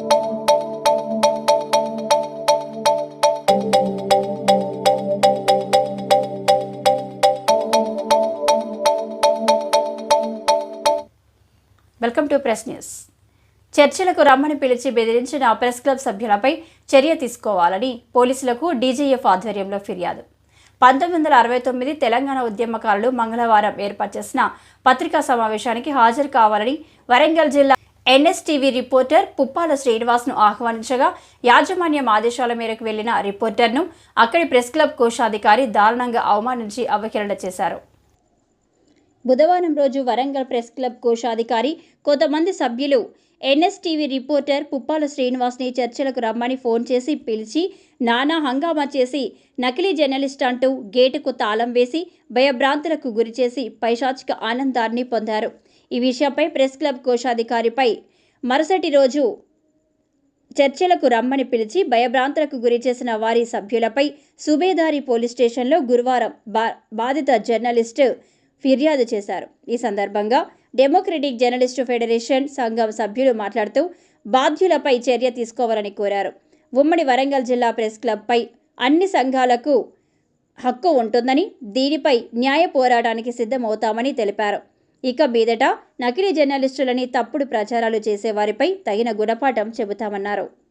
Welcome to press news. చర్చలకు రమ్మని పిలిచి బెదిరించిన ప్రెస్ క్లబ్ సభ్యులపై చర్య తీసుకోవాలని పోలీసులకు డీజీఎఫ్ ఆధ్వర్యంలో ఫిర్యాదు. 1969 తెలంగాణ ఉద్యమకారులు మంగళవారం ఏర్పాటు చేసిన పత్రికా సమావేశానికి హాజరు కావాలని వరంగల్ జిల్లా ఎన్ఎస్టీవీ రిపోర్టర్ పుప్పాల శ్రీనివాస్ను ఆహ్వానించగా యాజమాన్యం ఆదేశాల మేరకు వెళ్లిన రిపోర్టర్ను అక్కడి ప్రెస్ క్లబ్ కోశాధికారి దారుణంగా అవమానించి అవహేళన చేశారు. బుధవారం రోజు వరంగల్ ప్రెస్ క్లబ్ కోశాధికారి కొంతమంది సభ్యులు ఎన్ఎస్టీవీ రిపోర్టర్ పుప్పాల శ్రీనివాస్ని చర్చలకు రమ్మని ఫోన్ చేసి పిలిచి నానా హంగామా చేసి నకిలీ జర్నలిస్ట్ అంటూ గేటుకు తాళం వేసి భయభ్రాంతులకు గురిచేసి పైశాచిక ఆనందాన్ని పొందారు. ఈ విషయంపై ప్రెస్ క్లబ్ కోశాధికారిపై మరుసటి రోజు చర్చలకు రమ్మని పిలిచి భయభ్రాంతులకు గురిచేసిన వారి సభ్యులపై సుబేదారి పోలీస్ స్టేషన్లో గురువారం బాధిత జర్నలిస్టు ఫిర్యాదు చేశారు. ఈ సందర్భంగా డెమోక్రటిక్ జర్నలిస్టు ఫెడరేషన్ సంఘం సభ్యులు మాట్లాడుతూ బాధ్యులపై చర్య తీసుకోవాలని కోరారు. ఉమ్మడి వరంగల్ జిల్లా ప్రెస్ క్లబ్పై అన్ని సంఘాలకు హక్కు ఉంటుందని, దీనిపై న్యాయ పోరాటానికి సిద్ధమవుతామని తెలిపారు. ఇక మీదట నకిలీ జర్నలిస్టులని తప్పుడు ప్రచారాలు చేసేవారిపై తగిన గుణపాఠం చెబుతామన్నారు.